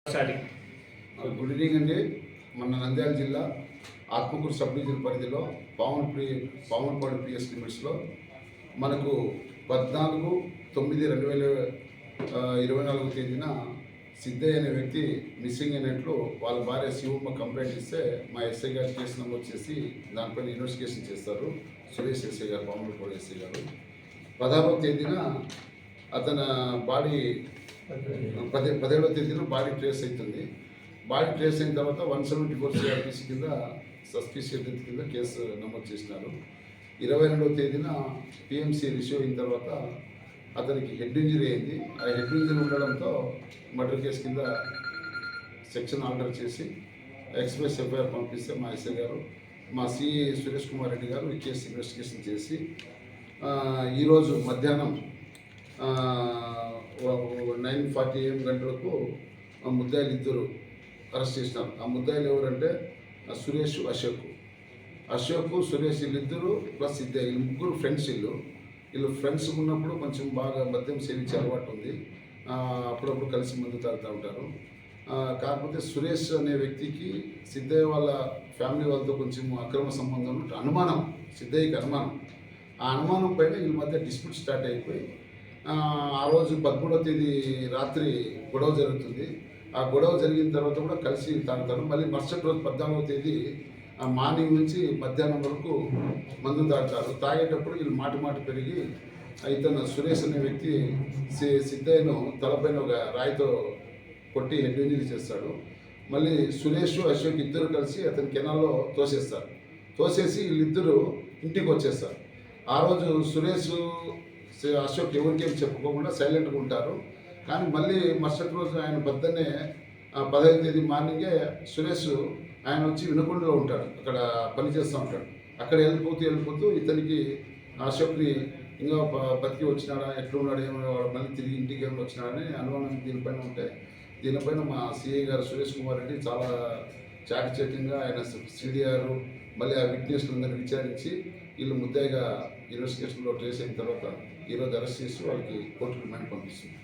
Good evening అండి. మన నంద్యాల జిల్లా ఆత్మకూరు సబ్ డివిజన్ పరిధిలో పావులపాడు పిఎస్ లిమిట్స్లో మనకు 14/9/2024 తేదీన సిద్ధయ్య అనే వ్యక్తి మిస్సింగ్ అయినట్లు వాళ్ళ భార్య శివమ్మ కంప్లైంట్ ఇస్తే మా ఎస్ఐ గారు కేసు నమోదు చేసి దానిపైన ఇన్వెస్టిగేషన్ చేస్తారు. సురేష్ ఎస్ఐ గారు, పావులపాడు ఎస్ఐ గారు 16వ తేదీన అతని బాడీ 17వ తేదీన బాడీ ట్రేస్ అవుతుంది. బాడీ ట్రేస్ అయిన తర్వాత 174 CRPC కింద సస్పిషియస్ డెత్ కింద కేసు నమోదు చేసినారు. 22వ తేదీన PMC రిసీవ్ అయిన తర్వాత అతనికి హెడ్ ఇంజరీ అయింది. ఆ హెడ్ ఇంజరీ ఉండడంతో మర్డర్ కేసు కింద సెక్షన్ ఆర్డర్ చేసి ఎక్స్ప్రెస్ FIR పంపిస్తే మా ఎస్ఐ గారు, మా సిఐ సురేష్ కుమార్ రెడ్డి గారు ఈ కేసు ఇన్వెస్టిగేషన్ చేసి ఈరోజు మధ్యాహ్నం 9:40 AM గంటలకు ముద్దాయిలు ఇద్దరు అరెస్ట్ చేసినారు. ఆ ముద్దాయిలు ఎవరంటే సురేష్, అశోక్, సురేష్ వీళ్ళిద్దరు ప్లస్ ఇద్దరు, వీళ్ళు ముగ్గురు ఫ్రెండ్స్. వీళ్ళు ఫ్రెండ్స్ ఉన్నప్పుడు కొంచెం బాగా మద్యం సేవించే అలవాటు ఉంది. అప్పుడప్పుడు కలిసి మందు తాగుతూ ఉంటారు. కాకపోతే సురేష్ అనే వ్యక్తికి సిద్ధయ్య వాళ్ళ ఫ్యామిలీ వాళ్ళతో కొంచెం అక్రమ సంబంధం అనుమానం, సిద్ధయ్యకి అనుమానం. ఆ అనుమానం పైన వీళ్ళ మధ్య డిస్ప్యూట్ స్టార్ట్ అయిపోయి ఆ రోజు 13వ తేదీ రాత్రి గొడవ జరుగుతుంది. ఆ గొడవ జరిగిన తర్వాత కూడా కలిసి తాగుతారు. మళ్ళీ మరుసటి రోజు 14వ తేదీ మార్నింగ్ నుంచి మధ్యాహ్నం వరకు మందు తాగుతారు. తాగేటప్పుడు వీళ్ళు మాట పెరిగి ఇతను సురేష్ అనే వ్యక్తి సిద్ధయ్యను తలపైన ఒక రాయితో కొట్టి హెడ్ ఇంజరీ చేస్తాడు. మళ్ళీ సురేష్, అశోక్ ఇద్దరు కలిసి అతని కెనాల్లో తోసేసి వీళ్ళిద్దరూ ఇంటికి వచ్చేస్తారు. ఆ రోజు సురేష్, అశోక్ ఎవరికేం చెప్పుకోకుండా సైలెంట్గా ఉంటారు. కానీ మళ్ళీ మరుసటి రోజు ఆయన పొద్దున్నే 15వ తేదీ మార్నింగే సురేష్ ఆయన వచ్చి వినకొండలో ఉంటాడు, అక్కడ పనిచేస్తూ ఉంటాడు. అక్కడ వెళ్ళిపోతూ ఇతనికి అశోక్ని ఇంకా బతికి వచ్చినాడా, ఎట్లున్నాడు, ఏమో మళ్ళీ తిరిగి ఇంటికి ఏమైనా వచ్చినాడని అనుమానం దీనిపైన మా సిఐ గారు సురేష్ కుమార్ రెడ్డి చాలా చాకచక్యంగా ఆయన CDR మళ్ళీ ఆ విట్నెస్లందరినీ విచారించి వీళ్ళు ముద్దాయిగా ఇన్వెస్టిగేషన్లో ట్రేస్ అయిన తర్వాత ఈరోజు అరెస్ట్ చేసి వాళ్ళకి కోర్టుకు రిమాండ్ పంపిస్తుంది.